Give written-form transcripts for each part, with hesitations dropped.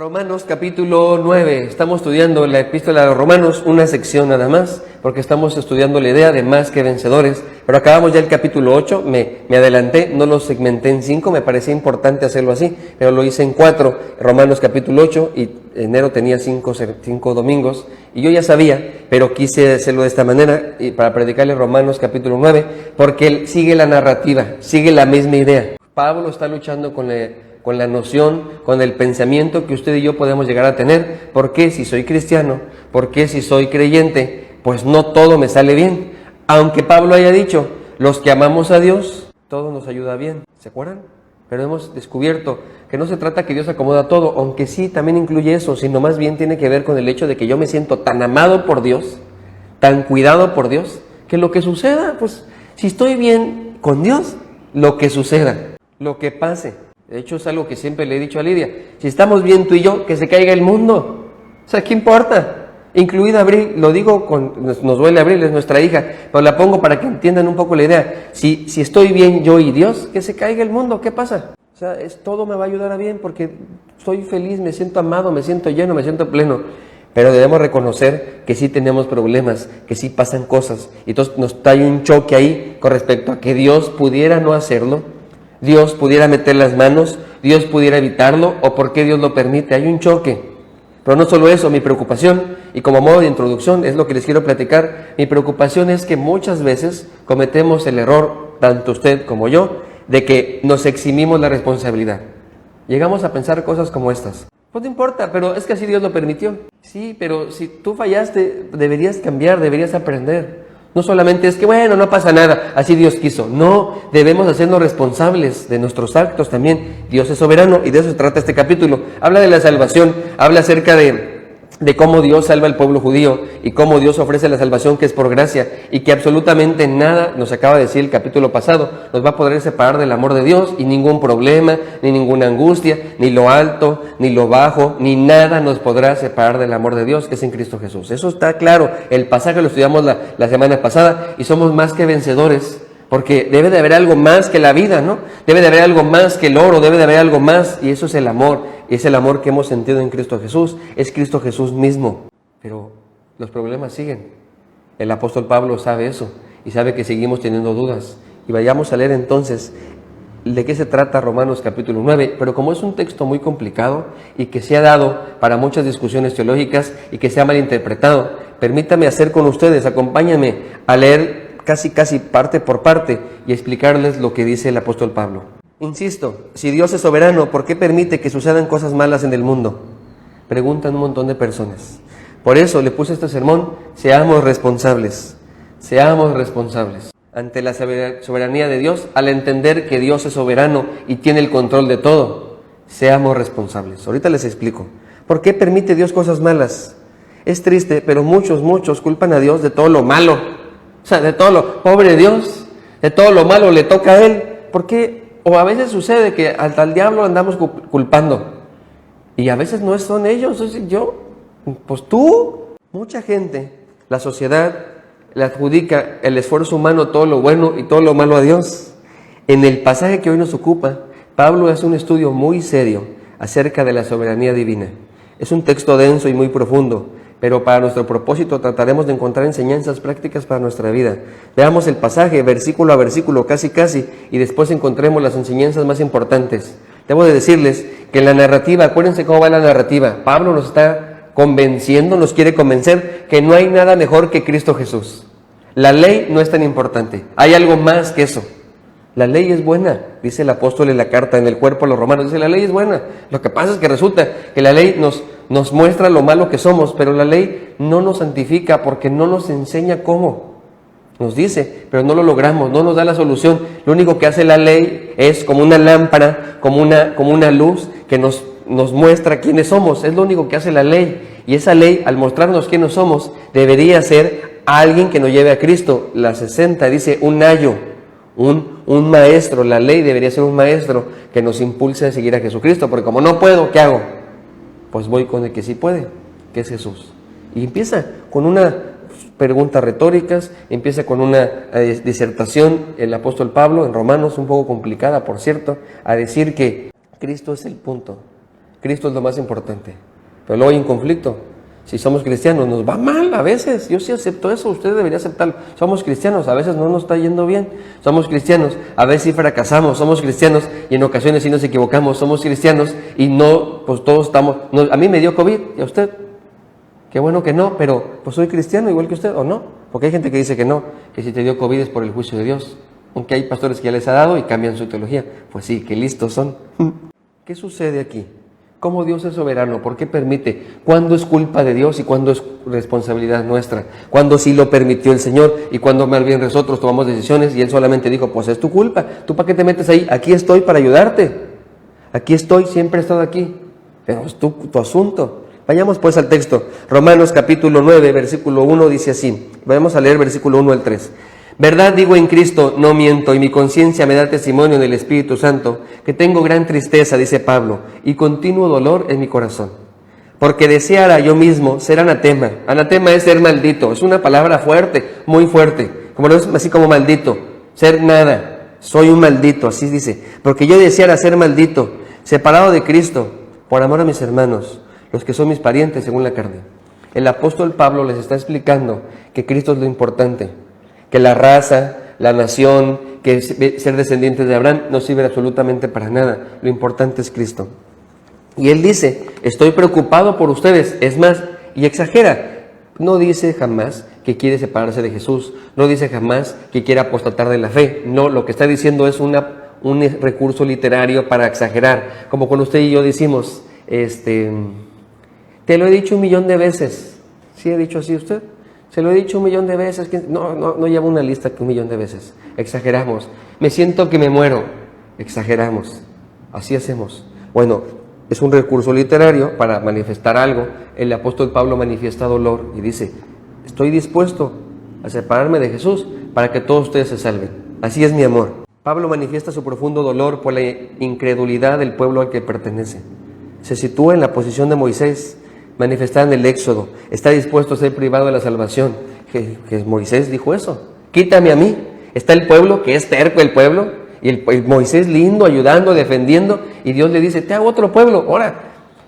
Romanos capítulo 9, estamos estudiando la epístola de los Romanos, una sección nada más, porque estamos estudiando la idea de más que vencedores, pero acabamos ya el capítulo 8, me adelanté, no lo segmenté en 5, me parecía importante hacerlo así, pero lo hice en 4, Romanos capítulo 8, y enero tenía 5 domingos, y yo ya sabía, pero quise hacerlo de esta manera, y para predicarle Romanos capítulo 9, porque él sigue la narrativa, sigue la misma idea. Pablo está luchando con la noción, con el pensamiento que usted y yo podemos llegar a tener. ¿Por qué si soy cristiano? ¿Por qué si soy creyente? Pues no todo me sale bien. Aunque Pablo haya dicho, los que amamos a Dios, todo nos ayuda bien. ¿Se acuerdan? Pero hemos descubierto que no se trata que Dios acomoda todo, aunque sí también incluye eso, sino más bien tiene que ver con el hecho de que yo me siento tan amado por Dios, tan cuidado por Dios, que lo que suceda, pues si estoy bien con Dios, lo que suceda, lo que pase. De hecho, es algo que siempre le he dicho a Lidia. Si estamos bien tú y yo, que se caiga el mundo. O sea, ¿qué importa? Incluida Abril, lo digo, nos duele Abril, es nuestra hija, pero la pongo para que entiendan un poco la idea. Si estoy bien yo y Dios, que se caiga el mundo, ¿qué pasa? O sea, todo me va a ayudar a bien porque estoy feliz, me siento amado, me siento lleno, me siento pleno. Pero debemos reconocer que sí tenemos problemas, que sí pasan cosas. Y entonces nos trae un choque ahí con respecto a que Dios pudiera no hacerlo. Dios pudiera meter las manos, Dios pudiera evitarlo, o por qué Dios lo permite. Hay un choque. Pero no solo eso, mi preocupación, y como modo de introducción es lo que les quiero platicar, mi preocupación es que muchas veces cometemos el error, tanto usted como yo, de que nos eximimos la responsabilidad. Llegamos a pensar cosas como estas. Pues no importa, pero es que así Dios lo permitió. Sí, pero si tú fallaste, deberías cambiar, deberías aprender. No solamente es que, bueno, no pasa nada, así Dios quiso. No, debemos hacernos responsables de nuestros actos también. Dios es soberano y de eso se trata este capítulo. Habla de la salvación, habla acerca de cómo Dios salva al pueblo judío y cómo Dios ofrece la salvación que es por gracia y que absolutamente nada, nos acaba de decir el capítulo pasado, nos va a poder separar del amor de Dios y ningún problema, ni ninguna angustia, ni lo alto, ni lo bajo, ni nada nos podrá separar del amor de Dios que es en Cristo Jesús. Eso está claro, el pasaje lo estudiamos la semana pasada y somos más que vencedores. Porque debe de haber algo más que la vida, ¿no? Debe de haber algo más que el oro, debe de haber algo más, y eso es el amor, y es el amor que hemos sentido en Cristo Jesús, es Cristo Jesús mismo. Pero los problemas siguen. El apóstol Pablo sabe eso, y sabe que seguimos teniendo dudas. Y vayamos a leer entonces de qué se trata Romanos capítulo 9, pero como es un texto muy complicado, y que se ha dado para muchas discusiones teológicas, y que se ha malinterpretado, permítame hacer con ustedes, acompáñenme a leer casi parte por parte y explicarles lo que dice el apóstol Pablo. Insisto, si Dios es soberano, ¿por qué permite que sucedan cosas malas en el mundo? Preguntan un montón de personas. Por eso le puse este sermón, seamos responsables ante la soberanía de Dios, al entender que Dios es soberano y tiene el control de todo. Seamos responsables. Ahorita les explico. ¿Por qué permite Dios cosas malas? Es triste, pero muchos culpan a Dios de todo lo malo. O sea, de todo lo, pobre Dios, de todo lo malo le toca a Él. ¿Por qué? O a veces sucede que al diablo andamos culpando. Y a veces no son ellos, es yo. Pues tú. Mucha gente, la sociedad, le adjudica el esfuerzo humano, todo lo bueno y todo lo malo a Dios. En el pasaje que hoy nos ocupa, Pablo hace un estudio muy serio acerca de la soberanía divina. Es un texto denso y muy profundo, pero para nuestro propósito trataremos de encontrar enseñanzas prácticas para nuestra vida. Veamos el pasaje versículo a versículo, casi, y después encontremos las enseñanzas más importantes. Debo de decirles que en la narrativa, acuérdense cómo va la narrativa, Pablo nos está convenciendo, nos quiere convencer que no hay nada mejor que Cristo Jesús. La ley no es tan importante, hay algo más que eso. La ley es buena, dice el apóstol en la carta, en el cuerpo a los romanos, dice la ley es buena. Lo que pasa es que resulta que la ley nos muestra lo malo que somos, pero la ley no nos santifica porque no nos enseña cómo. Nos dice, pero no lo logramos, no nos da la solución. Lo único que hace la ley es como una lámpara, como una luz que nos muestra quiénes somos. Es lo único que hace la ley. Y esa ley, al mostrarnos quiénes somos, debería ser alguien que nos lleve a Cristo. La 60 dice un ayo, un maestro. La ley debería ser un maestro que nos impulse a seguir a Jesucristo, porque como no puedo, ¿qué hago? Pues voy con el que sí puede, que es Jesús. Y empieza con una preguntas retóricas, empieza con una disertación, el apóstol Pablo, en Romanos, un poco complicada, por cierto, a decir que Cristo es el punto. Cristo es lo más importante. Pero luego hay un conflicto. Si somos cristianos, nos va mal a veces. Yo sí acepto eso, usted debería aceptarlo. Somos cristianos, a veces no nos está yendo bien. Somos cristianos, a veces sí fracasamos. Somos cristianos y en ocasiones sí nos equivocamos. Somos cristianos y no, pues todos estamos... No, a mí me dio COVID, ¿y a usted? Qué bueno que no, pero pues soy cristiano igual que usted, ¿o no? Porque hay gente que dice que no, que si te dio COVID es por el juicio de Dios. Aunque hay pastores que ya les ha dado y cambian su teología. Pues sí, qué listos son. ¿Qué sucede aquí? ¿Cómo Dios es soberano? ¿Por qué permite? ¿Cuándo es culpa de Dios y cuándo es responsabilidad nuestra? ¿Cuándo sí lo permitió el Señor y cuándo más bien nosotros tomamos decisiones y Él solamente dijo, pues es tu culpa, ¿tú para qué te metes ahí? Aquí estoy para ayudarte. Aquí estoy, siempre he estado aquí. Pero es tu asunto. Vayamos pues al texto. Romanos capítulo 9, versículo 1 dice así. Vamos a leer versículo 1 al 3. Verdad digo en Cristo, no miento, y mi conciencia me da testimonio en el Espíritu Santo, que tengo gran tristeza, dice Pablo, y continuo dolor en mi corazón. Porque deseara yo mismo ser anatema. Anatema es ser maldito, es una palabra fuerte, muy fuerte, como lo es así como maldito, ser nada, soy un maldito, así dice. Porque yo deseara ser maldito, separado de Cristo, por amor a mis hermanos, los que son mis parientes según la carne. El apóstol Pablo les está explicando que Cristo es lo importante, que la raza, la nación, que ser descendientes de Abraham no sirve absolutamente para nada. Lo importante es Cristo. Y él dice, estoy preocupado por ustedes. Es más, y exagera. No dice jamás que quiere separarse de Jesús. No dice jamás que quiere apostatar de la fe. No, lo que está diciendo es un recurso literario para exagerar. Como cuando usted y yo decimos, te lo he dicho 1,000,000 de veces. ¿Sí ha dicho así usted? Se lo he dicho 1,000,000 de veces. No lleva una lista que 1,000,000 de veces. Exageramos. Me siento que me muero. Exageramos. Así hacemos. Bueno, es un recurso literario para manifestar algo. El apóstol Pablo manifiesta dolor y dice, estoy dispuesto a separarme de Jesús para que todos ustedes se salven. Así es mi amor. Pablo manifiesta su profundo dolor por la incredulidad del pueblo al que pertenece. Se sitúa en la posición de Moisés, manifestada en el Éxodo. Está dispuesto a ser privado de la salvación. Que Moisés dijo eso. Quítame a mí. Está el pueblo, que es terco el pueblo, y el Moisés lindo, ayudando, defendiendo, y Dios le dice, te hago otro pueblo. Ahora,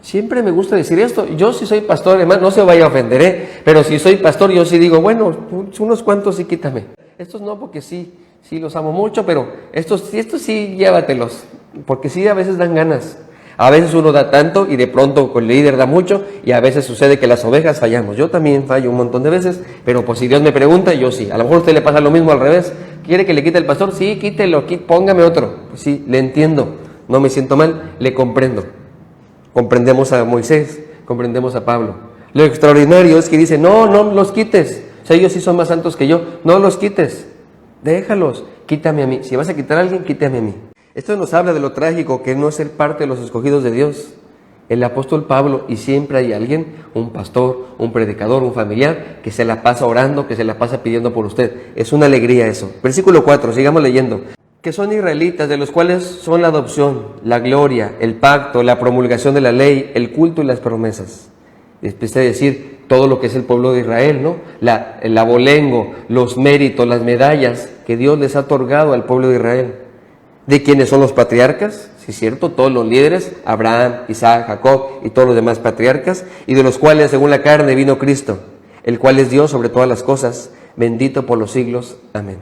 siempre me gusta decir esto. Yo sí soy pastor, además, no se vaya a ofender, pero si soy pastor, yo sí digo, bueno, unos cuantos sí quítame. Estos no, porque sí los amo mucho, pero estos sí llévatelos, porque sí a veces dan ganas. A veces uno da tanto y de pronto el líder da mucho y a veces sucede que las ovejas fallamos. Yo también fallo un montón de veces, pero pues si Dios me pregunta, yo sí. A lo mejor a usted le pasa lo mismo al revés. ¿Quiere que le quite el pastor? Sí, quítelo, póngame otro. Pues sí, le entiendo, no me siento mal, le comprendo. Comprendemos a Moisés, comprendemos a Pablo. Lo extraordinario es que dice, no los quites. O sea, ellos sí son más santos que yo. No los quites, déjalos, quítame a mí. Si vas a quitar a alguien, quítame a mí. Esto nos habla de lo trágico que es no ser parte de los escogidos de Dios. El apóstol Pablo, y siempre hay alguien, un pastor, un predicador, un familiar, que se la pasa orando, que se la pasa pidiendo por usted. Es una alegría eso. Versículo 4, sigamos leyendo. Que son israelitas, de los cuales son la adopción, la gloria, el pacto, la promulgación de la ley, el culto y las promesas. Empieza a decir todo lo que es el pueblo de Israel, ¿no? El abolengo, los méritos, las medallas que Dios les ha otorgado al pueblo de Israel. ¿De quiénes son los patriarcas? Sí, cierto, todos los líderes, Abraham, Isaac, Jacob y todos los demás patriarcas, y de los cuales según la carne vino Cristo, el cual es Dios sobre todas las cosas, bendito por los siglos. Amén.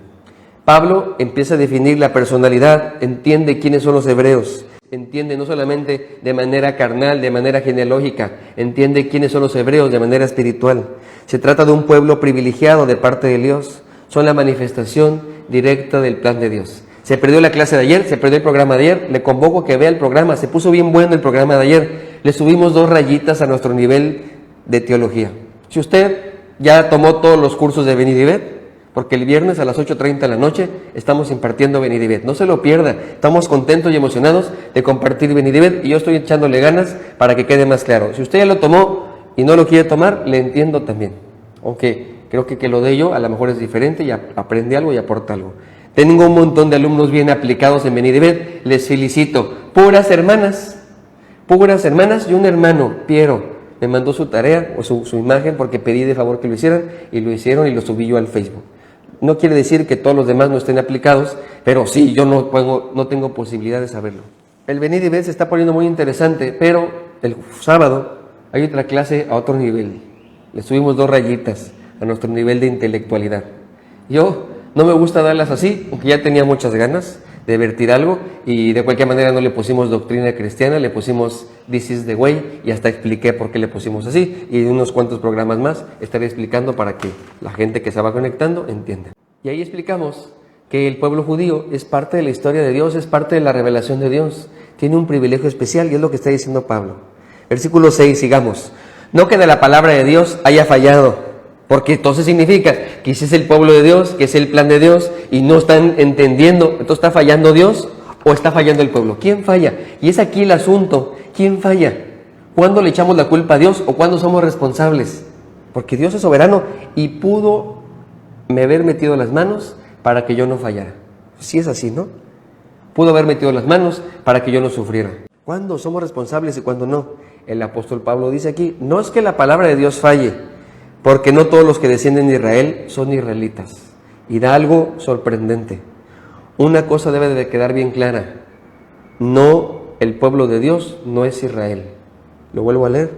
Pablo empieza a definir la personalidad, entiende quiénes son los hebreos, entiende no solamente de manera carnal, de manera genealógica, entiende quiénes son los hebreos de manera espiritual. Se trata de un pueblo privilegiado de parte de Dios, son la manifestación directa del plan de Dios. Se perdió la clase de ayer, se perdió el programa de ayer, le convoco a que vea el programa, se puso bien bueno el programa de ayer, le subimos 2 rayitas a nuestro nivel de teología. Si usted ya tomó todos los cursos de Benidibet, porque el viernes a las 8:30 de la noche estamos impartiendo Benidibet, no se lo pierda, estamos contentos y emocionados de compartir Benidibet y yo estoy echándole ganas para que quede más claro. Si usted ya lo tomó y no lo quiere tomar, le entiendo también, aunque creo que lo de yo a lo mejor es diferente y aprende algo y aporta algo. Tengo un montón de alumnos bien aplicados en Benidibet, les felicito. Puras hermanas y un hermano, Piero, me mandó su tarea o su imagen porque pedí de favor que lo hicieran y lo hicieron y lo subí yo al Facebook. No quiere decir que todos los demás no estén aplicados, pero sí, yo no tengo posibilidad de saberlo. El Benidibet se está poniendo muy interesante, pero el sábado, hay otra clase a otro nivel. Le subimos 2 rayitas a nuestro nivel de intelectualidad. Yo no me gusta darlas así, aunque ya tenía muchas ganas de vertir algo, y de cualquier manera no le pusimos doctrina cristiana, le pusimos This is the way, y hasta expliqué por qué le pusimos así, y unos cuantos programas más estaré explicando para que la gente que se va conectando entienda. Y ahí explicamos que el pueblo judío es parte de la historia de Dios, es parte de la revelación de Dios, tiene un privilegio especial, y es lo que está diciendo Pablo. Versículo 6, sigamos. No que de la palabra de Dios haya fallado, porque entonces significa que ese es el pueblo de Dios, que es el plan de Dios, y no están entendiendo. Entonces, ¿está fallando Dios o está fallando el pueblo? ¿Quién falla? Y es aquí el asunto. ¿Quién falla? ¿Cuándo le echamos la culpa a Dios o cuándo somos responsables? Porque Dios es soberano y pudo me haber metido las manos para que yo no fallara. Sí es así, ¿no? Pudo haber metido las manos para que yo no sufriera. ¿Cuándo somos responsables y cuándo no? El apóstol Pablo dice aquí, no es que la palabra de Dios falle, porque no todos los que descienden de Israel son israelitas. Y da algo sorprendente. Una cosa debe de quedar bien clara. No, el pueblo de Dios no es Israel. Lo vuelvo a leer.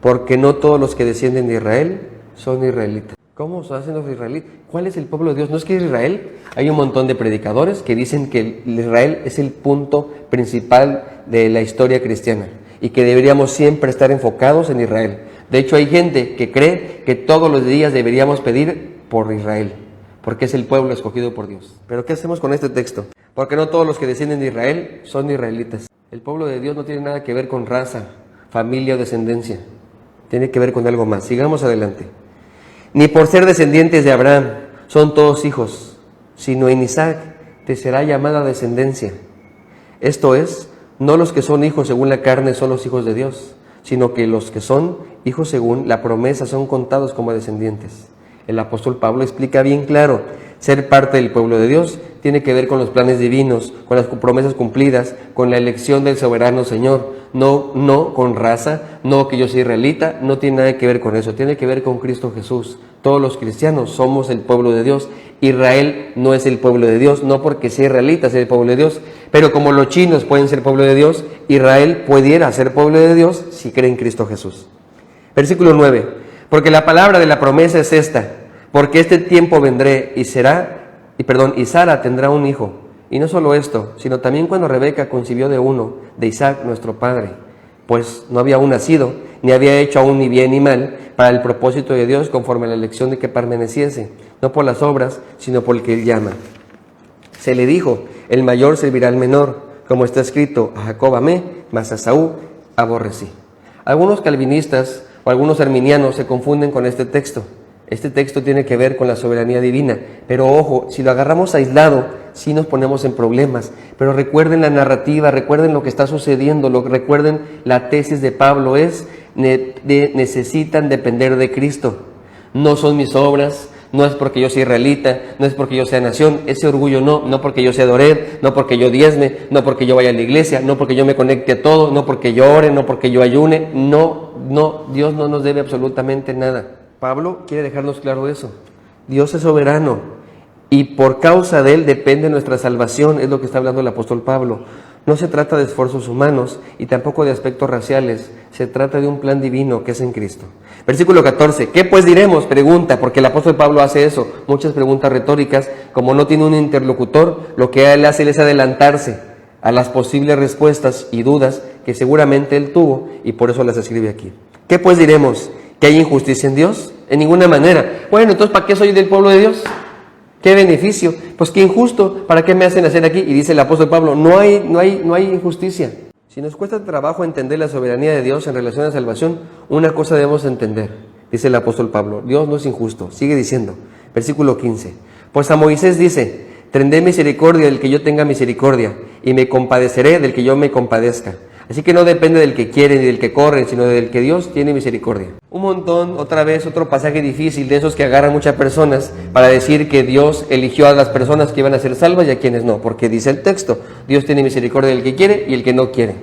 Porque no todos los que descienden de Israel son israelitas. ¿Cómo se hacen los israelitas? ¿Cuál es el pueblo de Dios? ¿No es que Israel? Hay un montón de predicadores que dicen que Israel es el punto principal de la historia cristiana y que deberíamos siempre estar enfocados en Israel. De hecho, hay gente que cree que todos los días deberíamos pedir por Israel, porque es el pueblo escogido por Dios. ¿Pero qué hacemos con este texto? Porque no todos los que descienden de Israel son israelitas. El pueblo de Dios no tiene nada que ver con raza, familia o descendencia. Tiene que ver con algo más. Sigamos adelante. Ni por ser descendientes de Abraham son todos hijos, sino en Isaac te será llamada descendencia. Esto es, no los que son hijos según la carne son los hijos de Dios, sino que los que son hijos según la promesa son contados como descendientes. El apóstol Pablo explica bien claro, ser parte del pueblo de Dios tiene que ver con los planes divinos, con las promesas cumplidas, con la elección del soberano Señor, no con raza, no que yo soy israelita, no tiene nada que ver con eso, tiene que ver con Cristo Jesús. Todos los cristianos somos el pueblo de Dios. Israel no es el pueblo de Dios, no porque sea israelita sea el pueblo de Dios, pero como los chinos pueden ser pueblo de Dios, Israel pudiera ser pueblo de Dios si cree en Cristo Jesús. Versículo 9, porque la palabra de la promesa es esta, porque este tiempo vendré y Sara tendrá un hijo. Y no solo esto, sino también cuando Rebeca concibió de uno, de Isaac nuestro padre, pues no había aún nacido, ni había hecho aún ni bien ni mal, para el propósito de Dios conforme a la elección de que permaneciese, no por las obras, sino por el que él llama. Se le dijo, el mayor servirá al menor, como está escrito, a Jacob amé, mas a Esaú aborrecí. Algunos calvinistas o algunos arminianos se confunden con este texto. Este texto tiene que ver con la soberanía divina, pero ojo, si lo agarramos aislado, sí nos ponemos en problemas. Pero recuerden la narrativa, recuerden lo que está sucediendo, recuerden la tesis de Pablo necesitan depender de Cristo. No son mis obras, no es porque yo sea israelita, no es porque yo sea nación, ese orgullo no porque yo sea dored, no porque yo diezme, no porque yo vaya a la iglesia, no porque yo me conecte a todo, no porque yo ore, no porque yo ayune, no, Dios no nos debe absolutamente nada. Pablo quiere dejarnos claro eso. Dios es soberano y por causa de él depende nuestra salvación, es lo que está hablando el apóstol Pablo. No se trata de esfuerzos humanos y tampoco de aspectos raciales, se trata de un plan divino que es en Cristo. Versículo 14, ¿qué pues diremos? Pregunta, porque el apóstol Pablo hace eso, muchas preguntas retóricas, como no tiene un interlocutor, lo que él hace es adelantarse a las posibles respuestas y dudas que seguramente él tuvo y por eso las escribe aquí. ¿Qué pues diremos? ¿Que hay injusticia en Dios? En ninguna manera. Bueno, entonces ¿para qué soy del pueblo de Dios? ¿Qué beneficio? Pues qué injusto, ¿para qué me hacen hacer aquí? Y dice el apóstol Pablo, no hay injusticia. Si nos cuesta trabajo entender la soberanía de Dios en relación a la salvación, una cosa debemos entender, dice el apóstol Pablo, Dios no es injusto. Sigue diciendo, versículo 15, pues a Moisés dice, tendré misericordia del que yo tenga misericordia, y me compadeceré del que yo me compadezca. Así que no depende del que quiere ni del que corre, sino del que Dios tiene misericordia. Un montón, otra vez, otro pasaje difícil de esos que agarran muchas personas para decir que Dios eligió a las personas que iban a ser salvas y a quienes no, porque dice el texto, Dios tiene misericordia del que quiere y el que no quiere.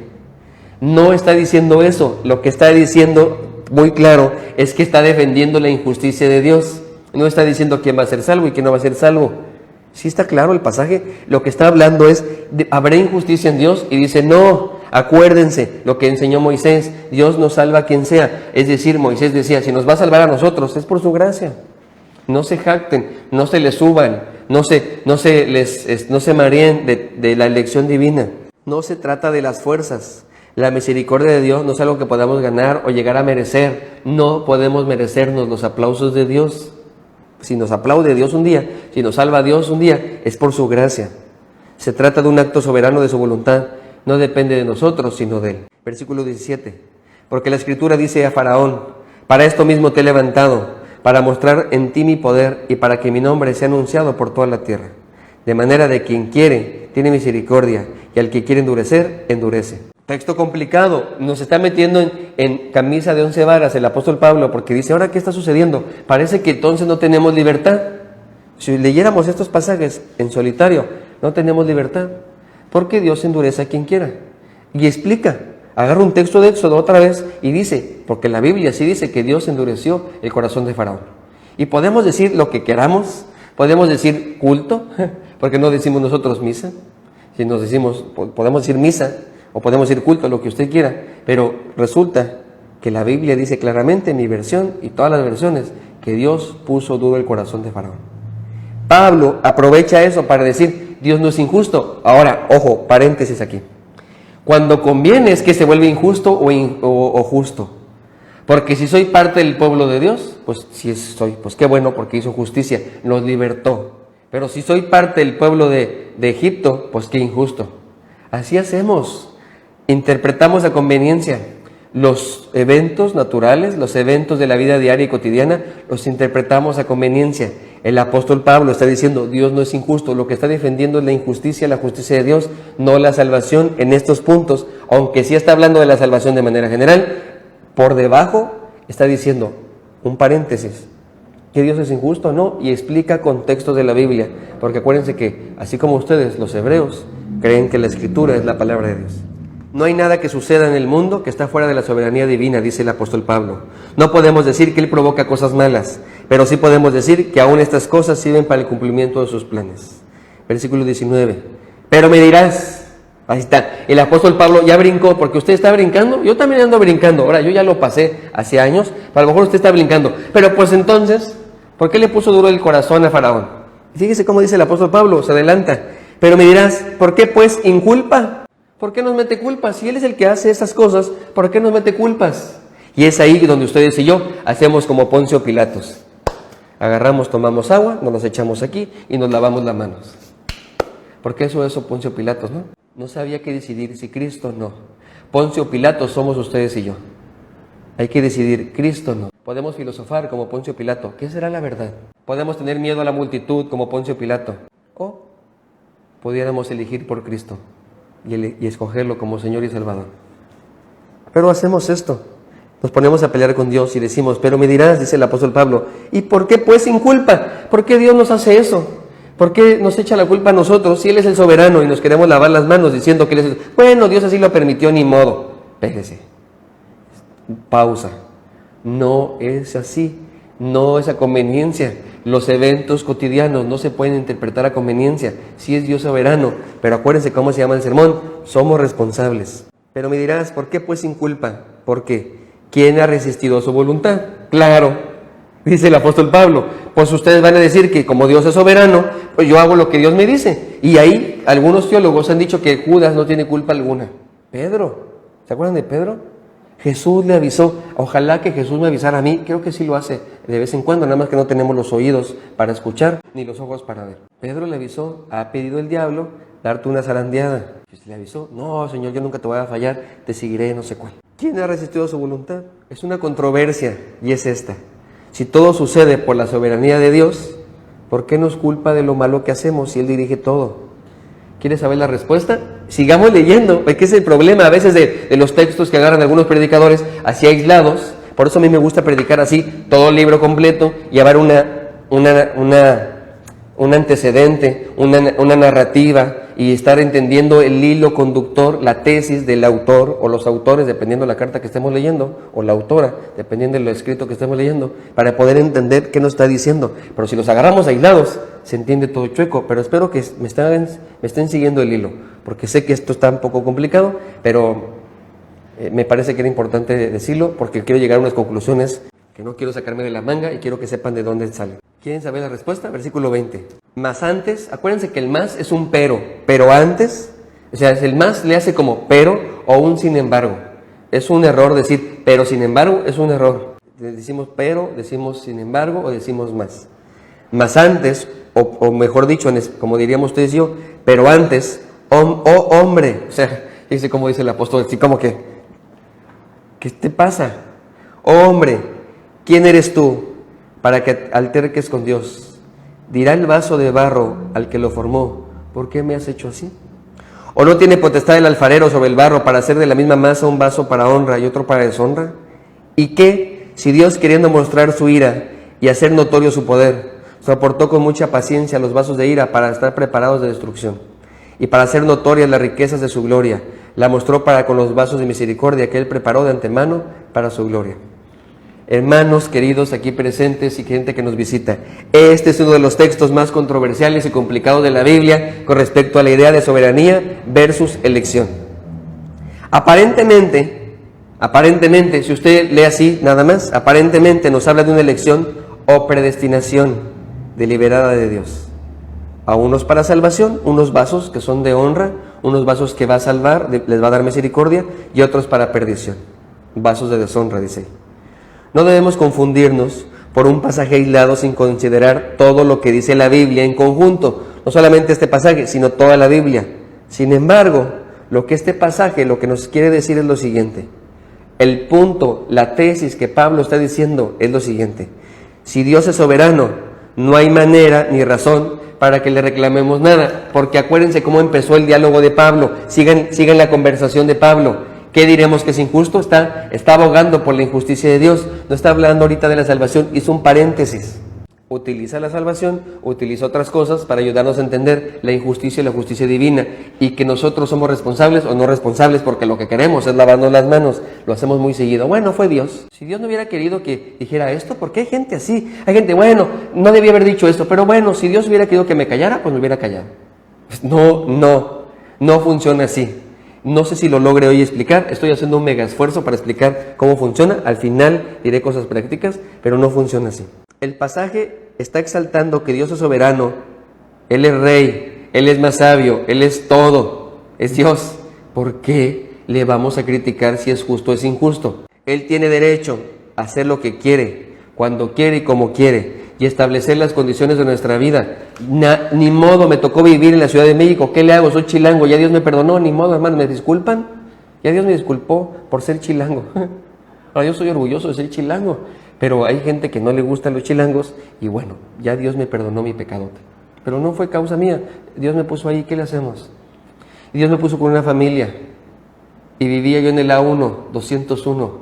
No está diciendo eso, lo que está diciendo muy claro es que está defendiendo la injusticia de Dios. No está diciendo quién va a ser salvo y quién no va a ser salvo. Sí está claro el pasaje, lo que está hablando es, ¿habrá injusticia en Dios? Y dice, no, Acuérdense lo que enseñó Moisés, Dios nos salva a quien sea. Es decir, Moisés decía, si nos va a salvar a nosotros, es por su gracia. No se jacten, no se les suban, no se mareen de la elección divina. No se trata de las fuerzas. La misericordia de Dios no es algo que podamos ganar o llegar a merecer. No podemos merecernos los aplausos de Dios. Si nos aplaude Dios un día, si nos salva Dios un día, es por su gracia. Se trata de un acto soberano de su voluntad. No depende de nosotros, sino de Él. Versículo 17. Porque la Escritura dice a Faraón, para esto mismo te he levantado, para mostrar en ti mi poder y para que mi nombre sea anunciado por toda la tierra. De manera de quien quiere, tiene misericordia, y al que quiere endurecer, endurece. Texto complicado, nos está metiendo en camisa de 11 varas el apóstol Pablo, porque dice, ¿ahora qué está sucediendo? Parece que entonces no tenemos libertad. Si leyéramos estos pasajes en solitario, no tenemos libertad, porque Dios endurece a quien quiera. Y explica, agarra un texto de Éxodo otra vez y dice, porque la Biblia sí dice que Dios endureció el corazón de Faraón. Y podemos decir lo que queramos, podemos decir culto, porque no decimos nosotros misa, si nos decimos, podemos decir misa, o podemos decir culto, lo que usted quiera, pero resulta que la Biblia dice claramente, en mi versión y todas las versiones, que Dios puso duro el corazón de Faraón. Pablo aprovecha eso para decir, Dios no es injusto. Ahora, ojo, paréntesis aquí. Cuando conviene es que se vuelve injusto o justo. Porque si soy parte del pueblo de Dios, pues si soy, pues qué bueno, porque hizo justicia, nos libertó. Pero si soy parte del pueblo de Egipto, pues qué injusto. Así hacemos. Interpretamos a conveniencia los eventos naturales, los eventos de la vida diaria y cotidiana, los interpretamos a conveniencia. El apóstol Pablo está diciendo, Dios no es injusto, lo que está defendiendo es la injusticia, la justicia de Dios, no la salvación en estos puntos, aunque sí está hablando de la salvación de manera general, por debajo está diciendo, un paréntesis, que Dios es injusto, no, y explica contextos de la Biblia, porque acuérdense que, así como ustedes, los hebreos, creen que la Escritura es la palabra de Dios. No hay nada que suceda en el mundo que está fuera de la soberanía divina, dice el apóstol Pablo. No podemos decir que Él provoca cosas malas, pero sí podemos decir que aún estas cosas sirven para el cumplimiento de sus planes. Versículo 19. Pero me dirás, ahí está, el apóstol Pablo ya brincó, porque usted está brincando, yo también ando brincando. Ahora, yo ya lo pasé hace años, pero a lo mejor usted está brincando. Pero pues entonces, ¿por qué le puso duro el corazón a Faraón? Fíjese cómo dice el apóstol Pablo, se adelanta. Pero me dirás, ¿por qué pues inculpa? ¿Por qué nos mete culpas? Si Él es el que hace esas cosas, ¿por qué nos mete culpas? Y es ahí donde ustedes y yo hacemos como Poncio Pilatos. Agarramos, tomamos agua, nos los echamos aquí y nos lavamos las manos. Porque eso Poncio Pilatos, ¿no? No sabía qué decidir, si Cristo no. Poncio Pilatos somos ustedes y yo. Hay que decidir, Cristo no. Podemos filosofar como Poncio Pilato. ¿Qué será la verdad? Podemos tener miedo a la multitud como Poncio Pilato. O pudiéramos elegir por Cristo y escogerlo como Señor y Salvador. Pero hacemos esto. Nos ponemos a pelear con Dios y decimos, pero me dirás, dice el apóstol Pablo, ¿y por qué pues sin culpa? ¿Por qué Dios nos hace eso? ¿Por qué nos echa la culpa a nosotros si Él es el soberano y nos queremos lavar las manos diciendo que Él es bueno, Dios así lo permitió, ni modo? Pégese. Pausa. No es así. No es a conveniencia. Los eventos cotidianos no se pueden interpretar a conveniencia. Sí es Dios soberano, pero acuérdense cómo se llama el sermón. Somos responsables. Pero me dirás, ¿por qué pues sin culpa? ¿Por qué? ¿Quién ha resistido a su voluntad? Claro, dice el apóstol Pablo. Pues ustedes van a decir que como Dios es soberano, pues yo hago lo que Dios me dice. Y ahí algunos teólogos han dicho que Judas no tiene culpa alguna. Pedro, ¿se acuerdan de Pedro? Jesús le avisó, ojalá que Jesús me avisara a mí, creo que sí lo hace de vez en cuando, nada más que no tenemos los oídos para escuchar, ni los ojos para ver. Pedro le avisó, ha pedido el diablo darte una zarandeada. Le avisó, no Señor, yo nunca te voy a fallar, te seguiré no sé cuál. ¿Quién ha resistido su voluntad? Es una controversia y es esta. Si todo sucede por la soberanía de Dios, ¿por qué nos culpa de lo malo que hacemos si Él dirige todo? ¿Quieres saber la respuesta? Sigamos leyendo, porque es el problema a veces de los textos que agarran algunos predicadores así aislados. Por eso a mí me gusta predicar así, todo el libro completo, y llevar una un antecedente, una narrativa, y estar entendiendo el hilo conductor, la tesis del autor o los autores, dependiendo de la carta que estemos leyendo, o la autora, dependiendo de lo escrito que estemos leyendo, para poder entender qué nos está diciendo. Pero si los agarramos aislados, se entiende todo chueco. Pero espero que me estén siguiendo el hilo, porque sé que esto está un poco complicado, pero me parece que era importante decirlo, porque quiero llegar a unas conclusiones que no quiero sacarme de la manga y quiero que sepan de dónde sale. ¿Quieren saber la respuesta? Versículo 20. Más antes, acuérdense que el más es un pero antes, o sea, el más le hace como pero o un sin embargo. Es un error decir pero sin embargo, es un error. Decimos pero, decimos sin embargo o decimos más. Más antes, o mejor dicho, como diríamos ustedes y yo, pero antes, oh hombre, o sea, dice como dice el apóstol, así como que, ¿qué te pasa? Oh hombre, ¿quién eres tú para que alterques con Dios? Dirá el vaso de barro al que lo formó, ¿por qué me has hecho así? ¿O no tiene potestad el alfarero sobre el barro para hacer de la misma masa un vaso para honra y otro para deshonra? ¿Y qué, si Dios, queriendo mostrar su ira y hacer notorio su poder, soportó con mucha paciencia los vasos de ira para estar preparados de destrucción, y para hacer notorias las riquezas de su gloria, la mostró para con los vasos de misericordia que Él preparó de antemano para su gloria? Hermanos queridos aquí presentes y gente que nos visita, este es uno de los textos más controversiales y complicados de la Biblia con respecto a la idea de soberanía versus elección. Aparentemente, si usted lee así nada más, aparentemente nos habla de una elección o predestinación deliberada de Dios. A unos para salvación, unos vasos que son de honra, unos vasos que va a salvar, les va a dar misericordia, y otros para perdición, vasos de deshonra, dice. No debemos confundirnos por un pasaje aislado sin considerar todo lo que dice la Biblia en conjunto, no solamente este pasaje, sino toda la Biblia. Sin embargo, lo que este pasaje, lo que nos quiere decir es lo siguiente. El punto, la tesis que Pablo está diciendo es lo siguiente. Si Dios es soberano, no hay manera ni razón para que le reclamemos nada, porque acuérdense cómo empezó el diálogo de Pablo, sigan la conversación de Pablo. ¿Qué diremos que es injusto? Está abogando por la injusticia de Dios, no está hablando ahorita de la salvación, hizo un paréntesis. Utiliza la salvación, utiliza otras cosas para ayudarnos a entender la injusticia y la justicia divina, y que nosotros somos responsables o no responsables, porque lo que queremos es lavarnos las manos, lo hacemos muy seguido. Bueno, fue Dios. Si Dios no hubiera querido que dijera esto, ¿por qué hay gente así? Hay gente, bueno, no debía haber dicho esto, pero bueno, si Dios hubiera querido que me callara, pues me hubiera callado. Pues no funciona así. No sé si lo logre hoy explicar, estoy haciendo un mega esfuerzo para explicar cómo funciona, al final diré cosas prácticas, pero no funciona así. El pasaje está exaltando que Dios es soberano, Él es rey, Él es más sabio, Él es todo, es Dios. ¿Por qué le vamos a criticar si es justo o es injusto? Él tiene derecho a hacer lo que quiere, cuando quiere y como quiere, y establecer las condiciones de nuestra vida. Ni modo, me tocó vivir en la Ciudad de México, ¿qué le hago? Soy chilango, ya Dios me perdonó, ni modo, hermano, ¿me disculpan? Ya Dios me disculpó por ser chilango. Ahora, yo soy orgulloso de ser chilango, pero hay gente que no le gustan los chilangos, y bueno, ya Dios me perdonó mi pecadote. Pero no fue causa mía, Dios me puso ahí, ¿qué le hacemos? Y Dios me puso con una familia, y vivía yo en el A1, 201,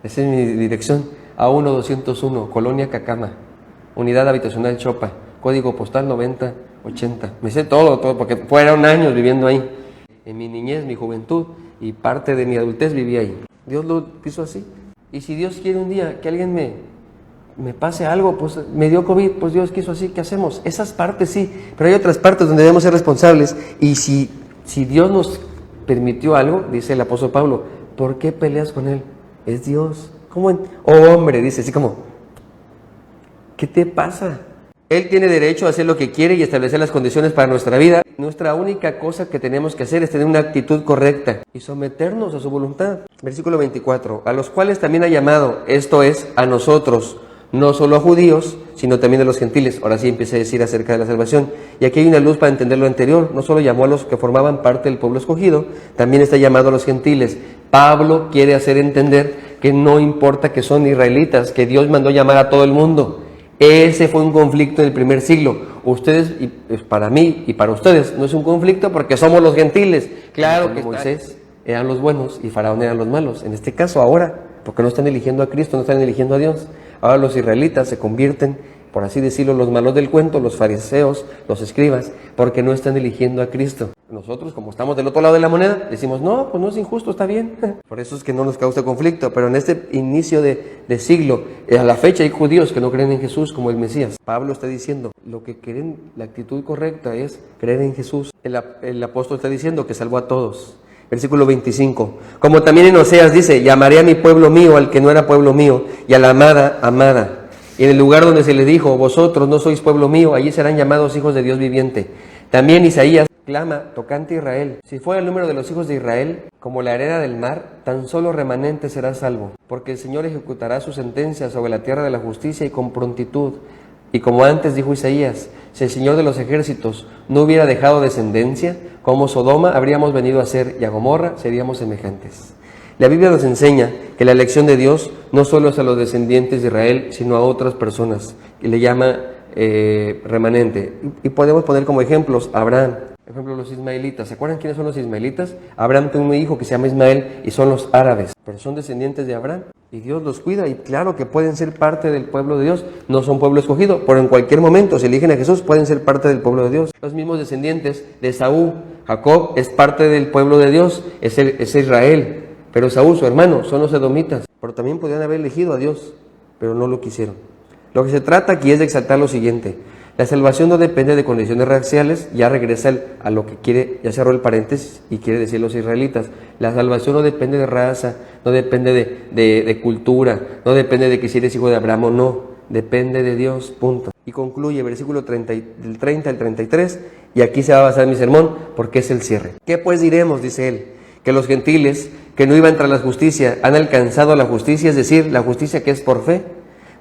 esa es mi dirección, A1, 201, Colonia Cacama. Unidad habitacional Chopa, código postal 9080. Me sé todo, porque fueron años viviendo ahí. En mi niñez, mi juventud y parte de mi adultez viví ahí. Dios lo hizo así. Y si Dios quiere un día que alguien me pase algo, pues me dio COVID, pues Dios quiso así, ¿qué hacemos? Esas partes sí, pero hay otras partes donde debemos ser responsables. Y si Dios nos permitió algo, dice el apóstol Pablo, ¿por qué peleas con Él? Es Dios. ¿Cómo? Oh hombre, dice así como, ¿qué te pasa? Él tiene derecho a hacer lo que quiere y establecer las condiciones para nuestra vida. Nuestra única cosa que tenemos que hacer es tener una actitud correcta y someternos a su voluntad. Versículo 24, a los cuales también ha llamado, esto es, a nosotros, no solo a judíos, sino también a los gentiles. Ahora sí empieza a decir acerca de la salvación. Y aquí hay una luz para entender lo anterior. No solo llamó a los que formaban parte del pueblo escogido, también está llamado a los gentiles. Pablo quiere hacer entender que no importa que son israelitas, que Dios mandó llamar a todo el mundo. Ese fue un conflicto en el primer siglo. Ustedes, y para mí y para ustedes, no es un conflicto porque somos los gentiles. Claro que Moisés eran los buenos y Faraón eran los malos. En este caso ahora, porque no están eligiendo a Cristo, no están eligiendo a Dios. Ahora los israelitas se convierten por así decirlo, los malos del cuento, los fariseos, los escribas, porque no están eligiendo a Cristo. Nosotros, como estamos del otro lado de la moneda, decimos, no, pues no es injusto, está bien. Por eso es que no nos causa conflicto, pero en este inicio de siglo, a la fecha hay judíos que no creen en Jesús como el Mesías. Pablo está diciendo, lo que quieren, la actitud correcta es creer en Jesús. El apóstol está diciendo que salvó a todos. Versículo 25, como también en Oseas dice, llamaré a mi pueblo mío al que no era pueblo mío, y a la amada, amada. Y en el lugar donde se le dijo, vosotros no sois pueblo mío, allí serán llamados hijos de Dios viviente. También Isaías clama tocante a Israel, si fuera el número de los hijos de Israel como la arena del mar, tan solo remanente será salvo, porque el Señor ejecutará su sentencia sobre la tierra de la justicia y con prontitud. Y como antes dijo Isaías, si el Señor de los ejércitos no hubiera dejado descendencia, como Sodoma habríamos venido a ser, y a Gomorra seríamos semejantes. La Biblia nos enseña que la elección de Dios no solo es a los descendientes de Israel, sino a otras personas, y le llama remanente. Y podemos poner como ejemplos a Abraham, por ejemplo los ismaelitas. ¿Se acuerdan quiénes son los ismaelitas? Abraham tuvo un hijo que se llama Ismael y son los árabes, pero son descendientes de Abraham. Y Dios los cuida y claro que pueden ser parte del pueblo de Dios. No son pueblo escogido, pero en cualquier momento si eligen a Jesús pueden ser parte del pueblo de Dios. Los mismos descendientes de Esaú, Jacob es parte del pueblo de Dios, es Israel. Pero Esaú, su hermano, son los edomitas. Pero también podrían haber elegido a Dios, pero no lo quisieron. Lo que se trata aquí es de exaltar lo siguiente. La salvación no depende de condiciones raciales, ya regresa a lo que quiere, ya cerró el paréntesis y quiere decir los israelitas. La salvación no depende de raza, no depende de cultura, no depende de que si eres hijo de Abraham o no, depende de Dios, punto. Y concluye versículo del 30 al 33, y aquí se va a basar mi sermón porque es el cierre. ¿Qué pues diremos? Dice él, que los gentiles que no iban tras la justicia han alcanzado la justicia, es decir, la justicia que es por fe.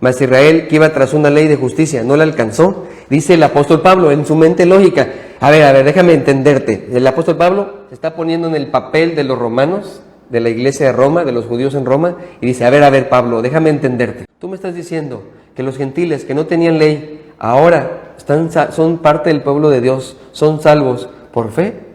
Mas Israel, que iba tras una ley de justicia, no la alcanzó. Dice el apóstol Pablo en su mente lógica. A ver, déjame entenderte. El apóstol Pablo se está poniendo en el papel de los romanos, de la iglesia de Roma, de los judíos en Roma, y dice, a ver, Pablo, déjame entenderte. Tú me estás diciendo que los gentiles que no tenían ley, ahora son parte del pueblo de Dios, son salvos por fe.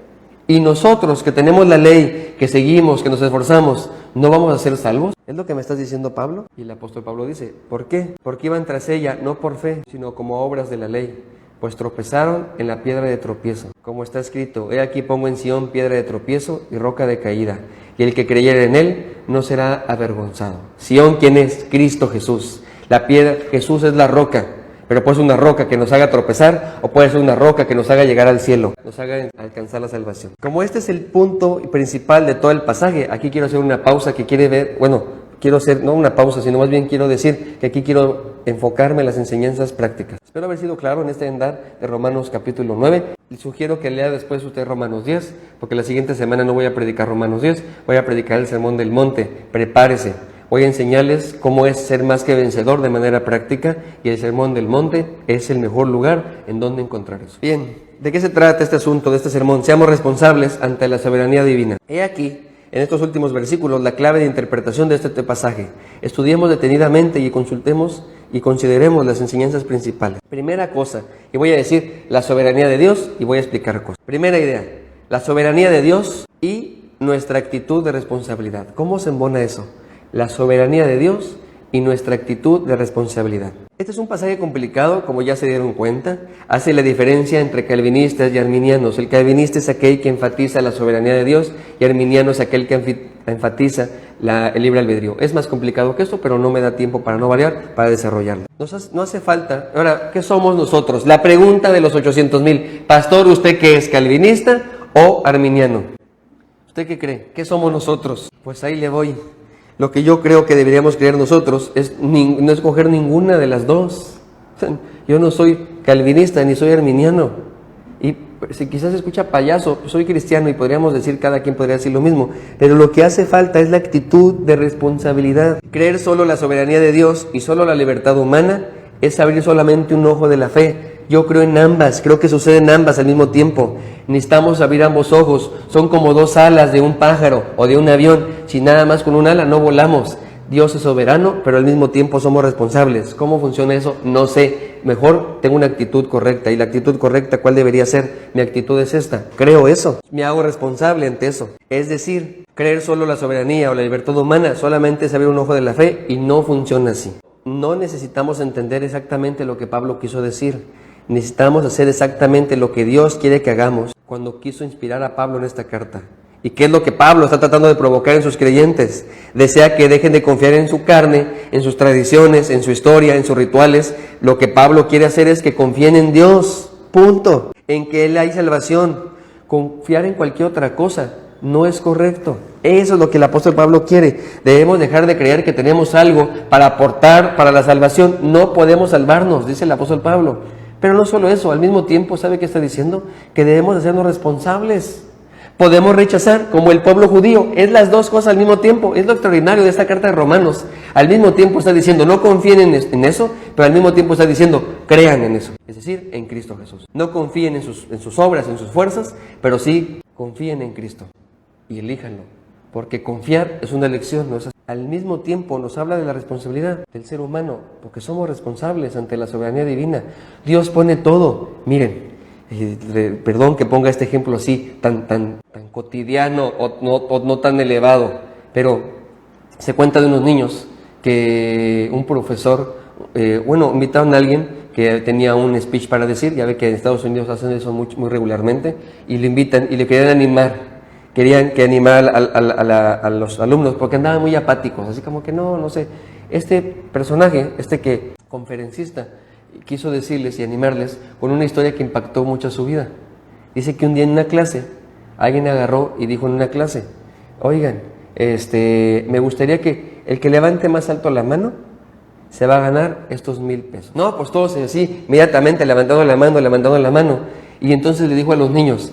Y nosotros que tenemos la ley, que seguimos, que nos esforzamos, ¿no vamos a ser salvos? ¿Es lo que me estás diciendo, Pablo? Y el apóstol Pablo dice, ¿por qué? Porque iban tras ella, no por fe, sino como obras de la ley, pues tropezaron en la piedra de tropiezo. Como está escrito, he aquí pongo en Sión piedra de tropiezo y roca de caída, y el que creyere en él no será avergonzado. Sión, ¿quién es? Cristo Jesús. La piedra, Jesús es la roca. Pero puede ser una roca que nos haga tropezar o puede ser una roca que nos haga llegar al cielo, nos haga alcanzar la salvación. Como este es el punto principal de todo el pasaje, aquí quiero hacer una pausa que quiere ver, quiero hacer, no una pausa, sino más bien quiero decir que aquí quiero enfocarme en las enseñanzas prácticas. Espero haber sido claro en este andar de Romanos capítulo 9. Les sugiero que lea después usted Romanos 10, porque la siguiente semana no voy a predicar Romanos 10, voy a predicar el Sermón del Monte. Prepárese. Voy a enseñarles cómo es ser más que vencedor de manera práctica y el Sermón del Monte es el mejor lugar en donde encontrar eso. Bien, ¿de qué se trata este asunto, de este sermón? Seamos responsables ante la soberanía divina. He aquí, en estos últimos versículos, la clave de interpretación de este pasaje. Estudiemos detenidamente y consultemos y consideremos las enseñanzas principales. Primera cosa, y voy a decir la soberanía de Dios y voy a explicar cosas. Primera idea, la soberanía de Dios y nuestra actitud de responsabilidad. ¿Cómo se embona eso? La soberanía de Dios y nuestra actitud de responsabilidad. Este es un pasaje complicado, como ya se dieron cuenta. Hace la diferencia entre calvinistas y arminianos. El calvinista es aquel que enfatiza la soberanía de Dios y arminiano es aquel que enfatiza el libre albedrío. Es más complicado que esto, pero no me da tiempo para no variar, para desarrollarlo. No hace falta. Ahora, ¿qué somos nosotros? La pregunta de los 800,000. Pastor, ¿usted qué es, calvinista o arminiano? ¿Usted qué cree? ¿Qué somos nosotros? Pues ahí le voy. Lo que yo creo que deberíamos creer nosotros es no escoger ninguna de las dos. Yo no soy calvinista ni soy arminiano. Y si quizás se escucha payaso, soy cristiano y podríamos decir, cada quien podría decir lo mismo. Pero lo que hace falta es la actitud de responsabilidad. Creer solo la soberanía de Dios y solo la libertad humana es abrir solamente un ojo de la fe. Yo creo en ambas, creo que suceden ambas al mismo tiempo. Necesitamos abrir ambos ojos, son como dos alas de un pájaro o de un avión. Si nada más con un ala no volamos. Dios es soberano, pero al mismo tiempo somos responsables. ¿Cómo funciona eso? No sé. Mejor tengo una actitud correcta. ¿Y la actitud correcta cuál debería ser? Mi actitud es esta. Creo eso. Me hago responsable ante eso. Es decir, creer solo la soberanía o la libertad humana solamente es abrir un ojo de la fe y no funciona así. no necesitamos entender exactamente lo que Pablo quiso decir. Necesitamos hacer exactamente lo que Dios quiere que hagamos cuando quiso inspirar a Pablo en esta carta. ¿Y qué es lo que Pablo está tratando de provocar en sus creyentes? Desea que dejen de confiar en su carne, en sus tradiciones, en su historia, en sus rituales. Lo que Pablo quiere hacer es que confíen en Dios, punto. En que Él hay salvación. Confiar en cualquier otra cosa no es correcto. Eso es lo que el apóstol Pablo quiere. Debemos dejar de creer que tenemos algo para aportar para la salvación. No podemos salvarnos, dice el apóstol Pablo. Pero no solo eso, al mismo tiempo, ¿sabe qué está diciendo? Que debemos hacernos responsables. Podemos rechazar, como el pueblo judío. Es las dos cosas al mismo tiempo. Es lo extraordinario de esta carta de Romanos. Al mismo tiempo está diciendo, no confíen en eso, pero al mismo tiempo está diciendo, crean en eso. Es decir, en Cristo Jesús. No confíen en sus obras, en sus fuerzas, pero sí confíen en Cristo. Y elíjanlo. Porque confiar es una elección, ¿no es así? Al mismo tiempo nos habla de la responsabilidad del ser humano, porque somos responsables ante la soberanía divina. Dios pone todo. Miren, perdón que ponga este ejemplo así, tan cotidiano o no tan elevado, pero se cuenta de unos niños que un profesor, invitaron a alguien que tenía un speech para decir. Ya ve que en Estados Unidos hacen eso muy regularmente, y le invitan y le querían animar. Querían que animar a los alumnos porque andaban muy apáticos, así como que no sé. Este personaje, conferencista, quiso decirles y animarles con una historia que impactó mucho su vida. Dice que un día en una clase, alguien agarró y dijo en una clase, oigan, me gustaría que el que levante más alto la mano se va a ganar estos 1,000 pesos. No, pues todos así, inmediatamente levantando la mano. Y entonces le dijo a los niños,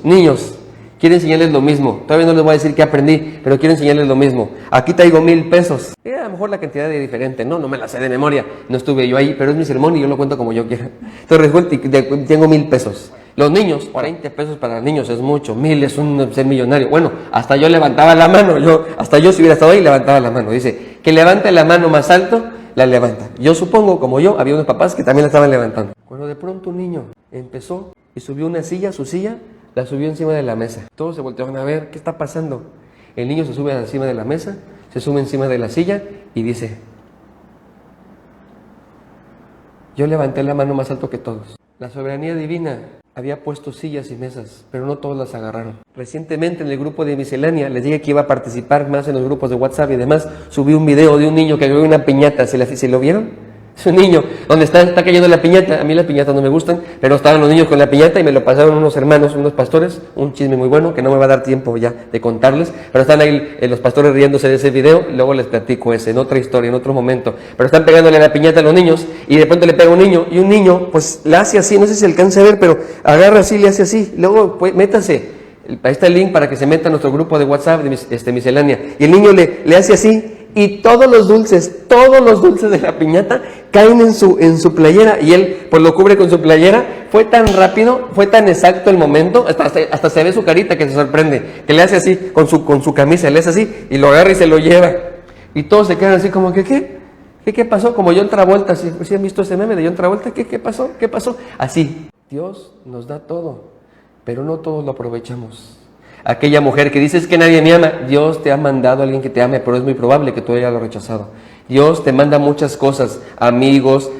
quiero enseñarles lo mismo. Todavía no les voy a decir qué aprendí, pero quiero enseñarles lo mismo. Aquí traigo 1,000 pesos. A lo mejor la cantidad es diferente, no me la sé de memoria. No estuve yo ahí, pero es mi sermón y yo lo cuento como yo quiera. Entonces resulta que tengo 1,000 pesos. Los niños, 20 pesos para los niños es mucho. 1,000 es un ser millonario. Bueno, hasta yo levantaba la mano. Hasta yo si hubiera estado ahí levantaba la mano. Dice, que levante la mano más alto, la levanta. Yo supongo, como yo, había unos papás que también la estaban levantando. Cuando de pronto un niño empezó y subió una silla, su silla, la subió encima de la mesa. Todos se voltearon a ver, ¿qué está pasando? El niño se sube encima de la mesa, se sube encima de la silla y dice, yo levanté la mano más alto que todos. La soberanía divina había puesto sillas y mesas, pero no todos las agarraron. Recientemente en el grupo de Miscelánea, les dije que iba a participar más en los grupos de WhatsApp y demás, subí un video de un niño que agarró una piñata. ¿Se lo vieron? Es un niño donde está cayendo la piñata. A mí las piñatas no me gustan, pero estaban los niños con la piñata y me lo pasaron unos hermanos, unos pastores, un chisme muy bueno que no me va a dar tiempo ya de contarles, pero están ahí los pastores riéndose de ese video y luego les platico en otra historia, en otro momento. Pero están pegándole a la piñata a los niños y de pronto le pega un niño y un niño pues la hace así, no sé si alcanza a ver, pero agarra así, le hace así, luego pues métase. Ahí está el link para que se meta a nuestro grupo de WhatsApp de Miscelánea. Y el niño le hace así y todos los dulces de la piñata caen en su playera y él pues lo cubre con su playera. Fue tan rápido, fue tan exacto el momento, hasta se ve su carita que se sorprende, que le hace así con su camisa, le hace así y lo agarra y se lo lleva. Y todos se quedan así como que ¿qué pasó? Como John Travolta, ¿sí han visto ese meme de John Travolta? ¿Qué pasó? Así, Dios nos da todo, pero no todos lo aprovechamos. Aquella mujer que dice, es que nadie me ama, Dios te ha mandado a alguien que te ame, pero es muy probable que tú hayas lo rechazado. Dios te manda muchas cosas, amigos,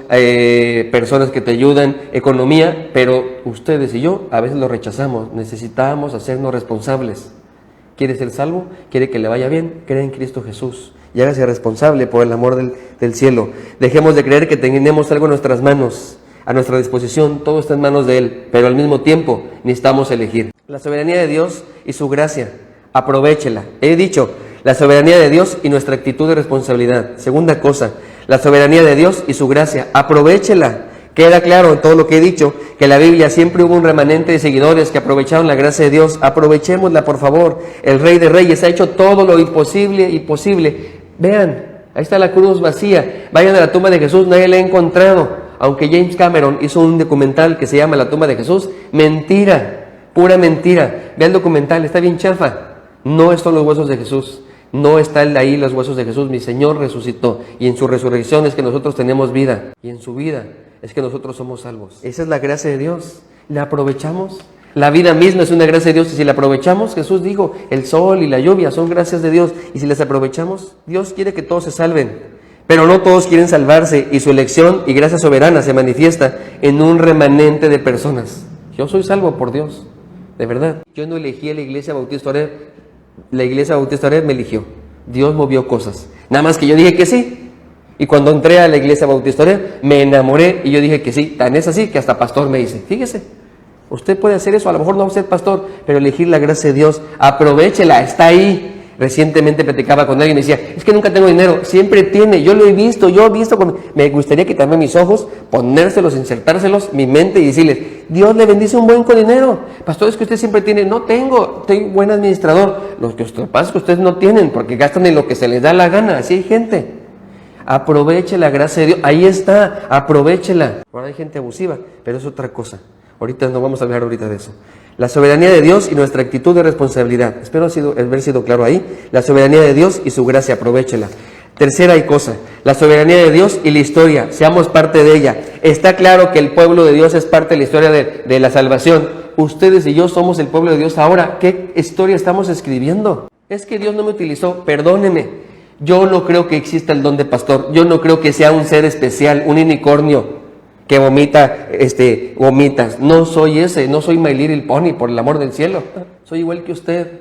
personas que te ayudan, economía, pero ustedes y yo a veces lo rechazamos. Necesitamos hacernos responsables. ¿Quiere ser salvo? ¿Quiere que le vaya bien? Cree en Cristo Jesús y hágase responsable por el amor del cielo. Dejemos de creer que tenemos algo en nuestras manos, a nuestra disposición, todo está en manos de Él, pero al mismo tiempo necesitamos elegir. La soberanía de Dios y su gracia, aprovéchela. He dicho, la soberanía de Dios y nuestra actitud de responsabilidad. Segunda cosa, la soberanía de Dios y su gracia, aprovéchela. Queda claro en todo lo que he dicho, que en la Biblia siempre hubo un remanente de seguidores que aprovecharon la gracia de Dios. Aprovechémosla, por favor. El Rey de Reyes ha hecho todo lo imposible y posible. Vean, ahí está la cruz vacía. Vayan a la tumba de Jesús, nadie la ha encontrado. Aunque James Cameron hizo un documental que se llama La tumba de Jesús, mentira, pura mentira. Vean el documental, está bien chafa. No están los huesos de Jesús, no están ahí los huesos de Jesús. Mi Señor resucitó y en su resurrección es que nosotros tenemos vida y en su vida es que nosotros somos salvos. Esa es la gracia de Dios. ¿La aprovechamos? La vida misma es una gracia de Dios y si la aprovechamos, Jesús dijo, el sol y la lluvia son gracias de Dios y si las aprovechamos, Dios quiere que todos se salven. Pero no todos quieren salvarse y su elección y gracia soberana se manifiesta en un remanente de personas. Yo soy salvo por Dios, de verdad. Yo no elegí a la Iglesia Bautista Oreb, la Iglesia Bautista Oreb me eligió. Dios movió cosas. Nada más que yo dije que sí. Y cuando entré a la Iglesia Bautista Oreb, me enamoré y yo dije que sí. Tan es así que hasta pastor me dice, fíjese, usted puede hacer eso, a lo mejor no va a ser pastor, pero elegir la gracia de Dios, aprovéchela, está ahí. Recientemente platicaba con alguien y decía, es que nunca tengo dinero, siempre tiene, yo lo he visto, me gustaría quitarme mis ojos, ponérselos, insertárselos, mi mente y decirles, Dios le bendice un buen con dinero. Pastor, es que usted siempre tiene, no tengo, soy buen administrador. Lo que pasa es que ustedes no tienen, porque gastan en lo que se les da la gana, así hay gente. Aproveche la gracia de Dios, ahí está, aprovéchela. Ahora hay gente abusiva, pero es otra cosa. Ahorita no vamos a hablar ahorita de eso. La soberanía de Dios y nuestra actitud de responsabilidad. Espero haber sido claro ahí. La soberanía de Dios y su gracia, aprovéchela. Tercera y cosa, la soberanía de Dios y la historia, seamos parte de ella. Está claro que el pueblo de Dios es parte de la historia de la salvación. Ustedes y yo somos el pueblo de Dios ahora. ¿Qué historia estamos escribiendo? Es que Dios no me utilizó, perdóneme. Yo no creo que exista el don de pastor. Yo no creo que sea un ser especial, un unicornio que vomita, gomitas. No soy ese, no soy My Little Pony, por el amor del cielo. Soy igual que usted,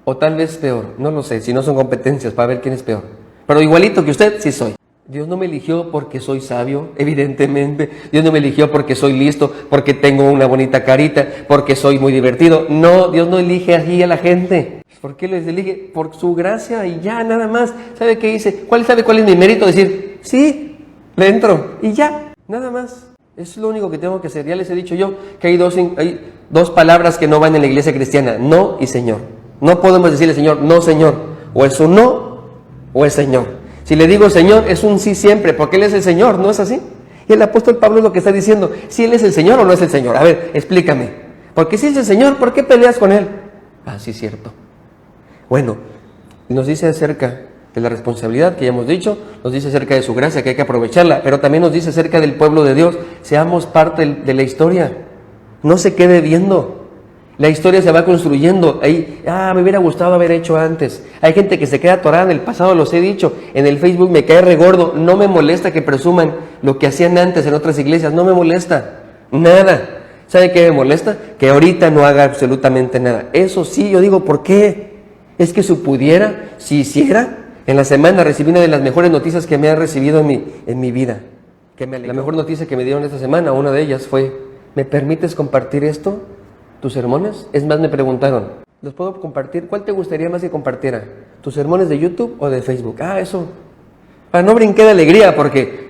o tal vez peor, no lo sé, si no son competencias para ver quién es peor. Pero igualito que usted, sí soy. Dios no me eligió porque soy sabio, evidentemente. Dios no me eligió porque soy listo, porque tengo una bonita carita, porque soy muy divertido. No, Dios no elige así a la gente. ¿Por qué les elige? Por su gracia y ya, nada más. ¿Sabe qué hice? ¿Sabe cuál es mi mérito? Decir, sí, le entro y ya. Nada más, es lo único que tengo que hacer. Ya les he dicho yo que hay dos palabras que no van en la iglesia cristiana, no y Señor. No podemos decirle Señor, no Señor, o es un no o es Señor. Si le digo Señor, es un sí siempre, porque Él es el Señor, ¿no es así? Y el apóstol Pablo es lo que está diciendo, si Él es el Señor o no es el Señor. A ver, explícame, porque si es el Señor, ¿por qué peleas con Él? Ah, sí, cierto. Bueno, nos dice acerca de la responsabilidad que ya hemos dicho, nos dice acerca de su gracia que hay que aprovecharla, pero también nos dice acerca del pueblo de Dios, seamos parte de la historia, no se quede viendo, la historia se va construyendo, ahí, me hubiera gustado haber hecho antes, hay gente que se queda atorada en el pasado, los he dicho, en el Facebook me cae regordo, no me molesta que presuman lo que hacían antes en otras iglesias, no me molesta, nada, ¿sabe qué me molesta? Que ahorita no haga absolutamente nada, eso sí, yo digo, ¿por qué? Es que si pudiera, si hiciera. En la semana recibí una de las mejores noticias que me han recibido en mi vida. La mejor noticia que me dieron esta semana, una de ellas fue, ¿me permites compartir esto? ¿Tus sermones? Es más, me preguntaron, ¿los puedo compartir? ¿Cuál te gustaría más que compartiera? ¿Tus sermones de YouTube o de Facebook? Eso. No brinqué de alegría porque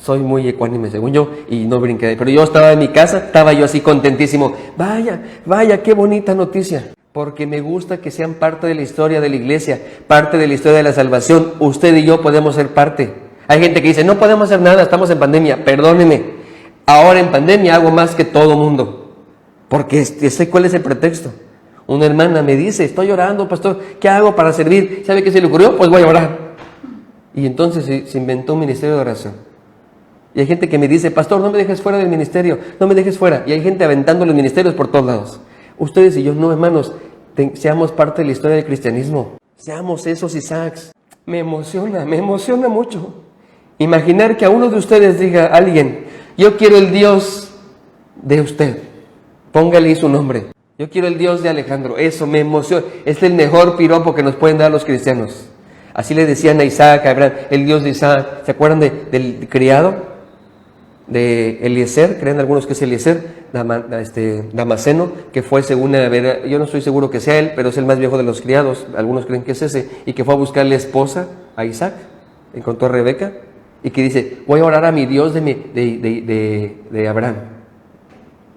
soy muy ecuánime según yo y no brinqué. Pero yo estaba en mi casa, estaba yo así contentísimo. Vaya, qué bonita noticia. Porque me gusta que sean parte de la historia de la iglesia, parte de la historia de la salvación. Usted y yo podemos ser parte. Hay gente que dice, no podemos hacer nada, estamos en pandemia. Perdóneme, ahora en pandemia hago más que todo mundo. Porque sé cuál es el pretexto. Una hermana me dice, estoy llorando, pastor, ¿qué hago para servir? ¿Sabe qué se le ocurrió? Pues voy a orar. Y entonces se inventó un ministerio de oración. Y hay gente que me dice, pastor, no me dejes fuera del ministerio, no me dejes fuera. Y hay gente aventando los ministerios por todos lados. Ustedes y yo, no, hermanos, seamos parte de la historia del cristianismo. Seamos esos Isaacs. Me emociona mucho. Imaginar que a uno de ustedes diga alguien, yo quiero el Dios de usted. Póngale ahí su nombre. Yo quiero el Dios de Alejandro. Eso me emociona. Es el mejor piropo que nos pueden dar los cristianos. Así le decían a Isaac, a Abraham, el Dios de Isaac. ¿Se acuerdan del criado? De Eliezer, creen algunos que es Eliezer, Damaseno, que fue según, yo no estoy seguro que sea él, pero es el más viejo de los criados, algunos creen que es ese, y que fue a buscarle esposa a Isaac, encontró a Rebeca, y que dice, voy a orar a mi Dios de Abraham.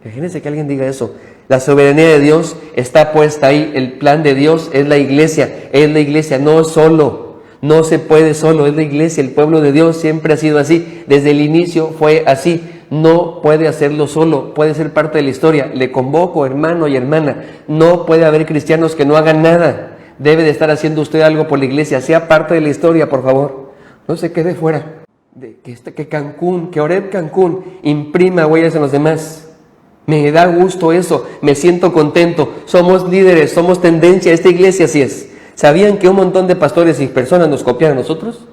Imagínense que alguien diga eso. La soberanía de Dios está puesta ahí, el plan de Dios es la iglesia, no solo. No se puede solo, es la iglesia, el pueblo de Dios siempre ha sido así, desde el inicio fue así, no puede hacerlo solo, puede ser parte de la historia. Le convoco, hermano y hermana, no puede haber cristianos que no hagan nada, debe de estar haciendo usted algo por la iglesia, sea parte de la historia, por favor, no se quede fuera. Que Oreb Cancún imprima huellas en los demás. Me da gusto eso, me siento contento, somos líderes, somos tendencia, esta iglesia así es. ¿Sabían que un montón de pastores y personas nos copian a nosotros?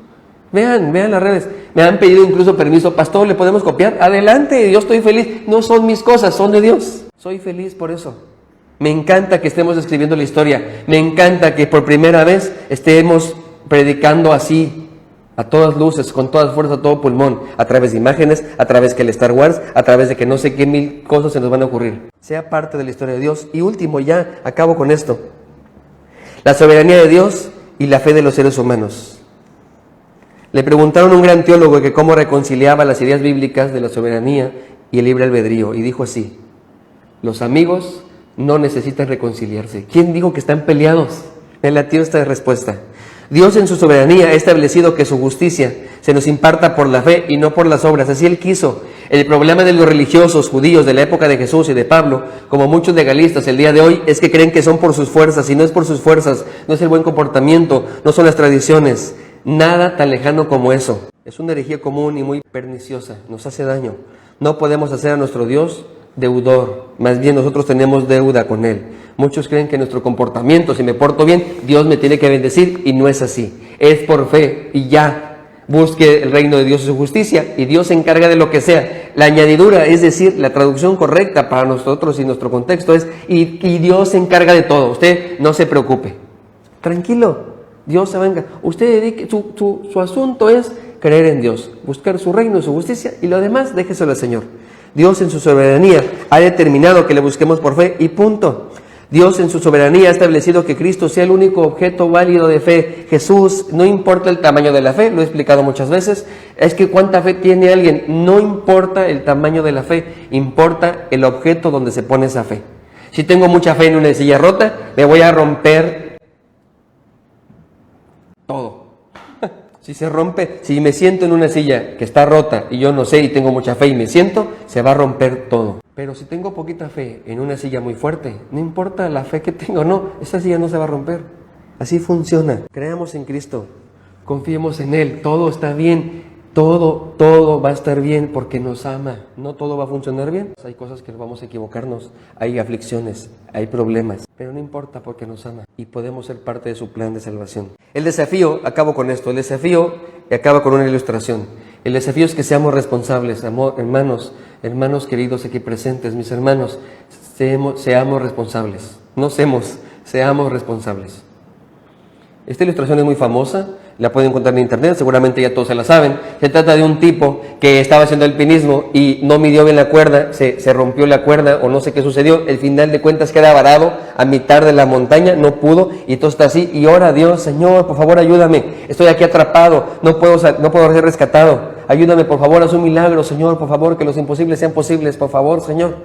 Vean las redes. Me han pedido incluso permiso, pastor, ¿le podemos copiar? Adelante, yo estoy feliz. No son mis cosas, son de Dios. Soy feliz por eso. Me encanta que estemos escribiendo la historia. Me encanta que por primera vez estemos predicando así, a todas luces, con todas fuerzas, a todo pulmón, a través de imágenes, a través que el Star Wars, a través de que no sé qué mil cosas se nos van a ocurrir. Sea parte de la historia de Dios. Y último, ya acabo con esto. La soberanía de Dios y la fe de los seres humanos. Le preguntaron a un gran teólogo que cómo reconciliaba las ideas bíblicas de la soberanía y el libre albedrío. Y dijo así: los amigos no necesitan reconciliarse. ¿Quién dijo que están peleados? Me latió esta respuesta. Dios en su soberanía ha establecido que su justicia se nos imparta por la fe y no por las obras. Así Él quiso. El problema de los religiosos judíos de la época de Jesús y de Pablo, como muchos legalistas el día de hoy, es que creen que son por sus fuerzas, y no es por sus fuerzas, no es el buen comportamiento, no son las tradiciones. Nada tan lejano como eso. Es una herejía común y muy perniciosa, nos hace daño. No podemos hacer a nuestro Dios deudor, más bien nosotros tenemos deuda con Él. Muchos creen que nuestro comportamiento, si me porto bien, Dios me tiene que bendecir, y no es así. Es por fe y ya. Busque el reino de Dios y su justicia, y Dios se encarga de lo que sea. La añadidura, es decir, la traducción correcta para nosotros y nuestro contexto es, y Dios se encarga de todo. Usted no se preocupe. Tranquilo, Dios se venga. Usted dedique, su asunto es creer en Dios, buscar su reino y su justicia, y lo demás déjeselo al Señor. Dios en su soberanía ha determinado que le busquemos por fe y punto. Dios en su soberanía ha establecido que Cristo sea el único objeto válido de fe. Jesús, no importa el tamaño de la fe, lo he explicado muchas veces, es que cuánta fe tiene alguien, no importa el tamaño de la fe, importa el objeto donde se pone esa fe. Si tengo mucha fe en una silla rota, me voy a romper todo. Si se rompe, si me siento en una silla que está rota y yo no sé y tengo mucha fe y me siento, se va a romper todo. Pero si tengo poquita fe en una silla muy fuerte, no importa la fe que tengo, no, esa silla no se va a romper. Así funciona. Creamos en Cristo, confiemos en Él, todo está bien, todo va a estar bien porque nos ama. No todo va a funcionar bien. Hay cosas que vamos a equivocarnos, hay aflicciones, hay problemas, pero no importa porque nos ama y podemos ser parte de su plan de salvación. El desafío, acabo con esto, el desafío acaba con una ilustración. El desafío es que seamos responsables, hermanos queridos aquí presentes, mis hermanos, seamos responsables, no seamos responsables. Esta ilustración es muy famosa, la pueden encontrar en internet, seguramente ya todos se la saben. Se trata de un tipo que estaba haciendo alpinismo y no midió bien la cuerda, se rompió la cuerda o no sé qué sucedió. El final de cuentas queda varado a mitad de la montaña, no pudo, y todo está así. Y ora a Dios: Señor, por favor ayúdame, estoy aquí atrapado, no puedo ser rescatado. Ayúdame, por favor, haz un milagro, Señor, por favor, que los imposibles sean posibles, por favor, Señor.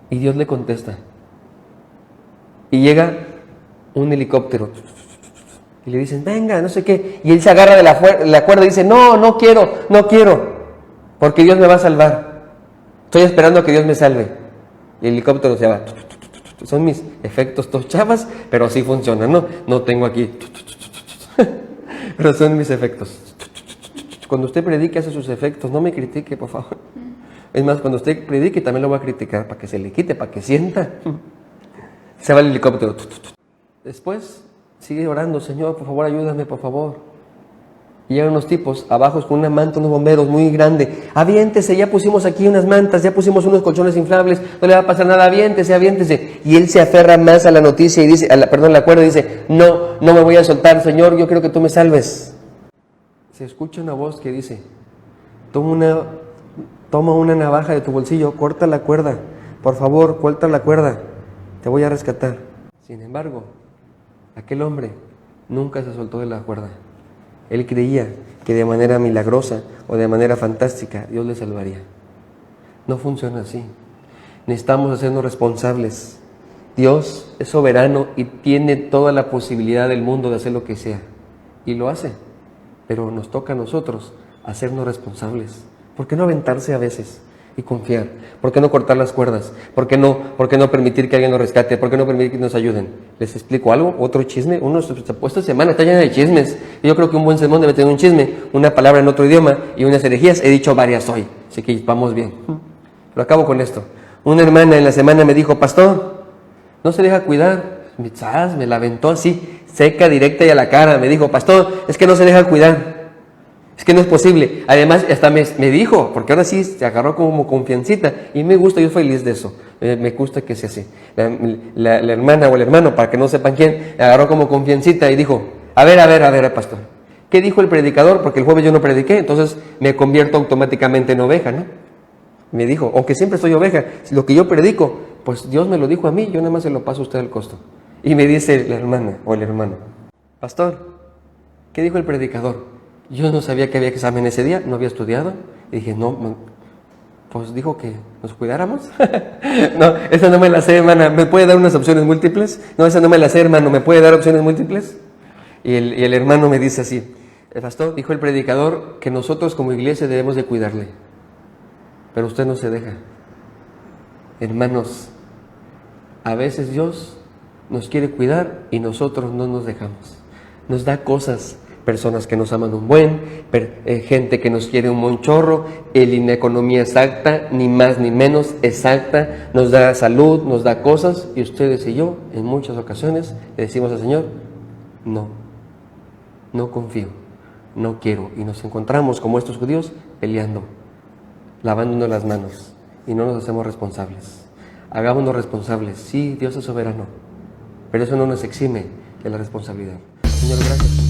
Y Dios le contesta. Y llega un helicóptero y le dicen: venga, no sé qué, y él se agarra de la cuerda y dice: no quiero, porque Dios me va a salvar, estoy esperando a que Dios me salve. Y el helicóptero se va. Son mis efectos todos chavas, pero así funcionan, no tengo aquí, pero son mis efectos. Cuando usted predique, hace sus efectos, no me critique, por favor. Es más, cuando usted predique también lo voy a criticar, para que se le quite, para que sienta. Se va el helicóptero. Después sigue orando: Señor, por favor, ayúdame, por favor. Y llegan unos tipos abajo con una manta, unos bomberos muy grande. Aviéntese, ya pusimos aquí unas mantas, ya pusimos unos colchones inflables, no le va a pasar nada, aviéntese. Y él se aferra más a la noticia y dice, la cuerda, y dice: no me voy a soltar, Señor, yo quiero que tú me salves. Se escucha una voz que dice: toma una navaja de tu bolsillo, corta la cuerda, por favor, corta la cuerda, te voy a rescatar. Sin embargo, aquel hombre nunca se soltó de la cuerda. Él creía que de manera milagrosa o de manera fantástica Dios le salvaría. No funciona así. Necesitamos hacernos responsables. Dios es soberano y tiene toda la posibilidad del mundo de hacer lo que sea. Y lo hace. Pero nos toca a nosotros hacernos responsables. ¿Por qué no aventarse a veces y confiar? ¿Por qué no cortar las cuerdas? ¿Por qué no permitir que alguien nos rescate? ¿Por qué no permitir que nos ayuden? ¿Les explico algo? Otro chisme. Esta semana está llena de chismes. Yo creo que un buen sermón debe tener un chisme, una palabra en otro idioma y unas herejías. He dicho varias hoy, así que vamos bien. Pero acabo con esto. Una hermana en la semana me dijo: pastor, ¿no se deja cuidar me la aventó así, seca, directa y a la cara. Me dijo, pastor, es que no se deja cuidar. Es que no es posible. Además, hasta me dijo, porque ahora sí se agarró como confiancita. Y me gusta, yo soy feliz de eso. Me gusta que sea así. La hermana o el hermano, para que no sepan quién, agarró como confiancita y dijo, a ver, pastor. ¿Qué dijo el predicador? Porque el jueves yo no prediqué, entonces me convierto automáticamente en oveja, ¿no? Me dijo, aunque siempre soy oveja, lo que yo predico, pues Dios me lo dijo a mí, yo nada más se lo paso a usted al costo. Y me dice la hermana o el hermano, pastor, ¿qué dijo el predicador? Yo no sabía que había examen ese día, no había estudiado. Y dije, no, pues dijo que nos cuidáramos. No, esa no me la sé, hermana. ¿Me puede dar unas opciones múltiples? No, esa no me la sé, hermano. ¿Me puede dar opciones múltiples? Y el hermano me dice así, el pastor, dijo el predicador que nosotros como iglesia debemos de cuidarle. Pero usted no se deja. Hermanos, a veces Dios nos quiere cuidar y nosotros no nos dejamos. Nos da cosas, personas que nos aman un buen, gente que nos quiere un buen chorro, la economía exacta, ni más ni menos exacta, nos da salud, nos da cosas, y ustedes y yo, en muchas ocasiones, le decimos al Señor, no confío, no quiero, y nos encontramos como estos judíos peleando, lavándonos las manos, y no nos hacemos responsables. Hagámonos responsables. Sí, Dios es soberano, pero eso no nos exime de la responsabilidad. Señor, gracias.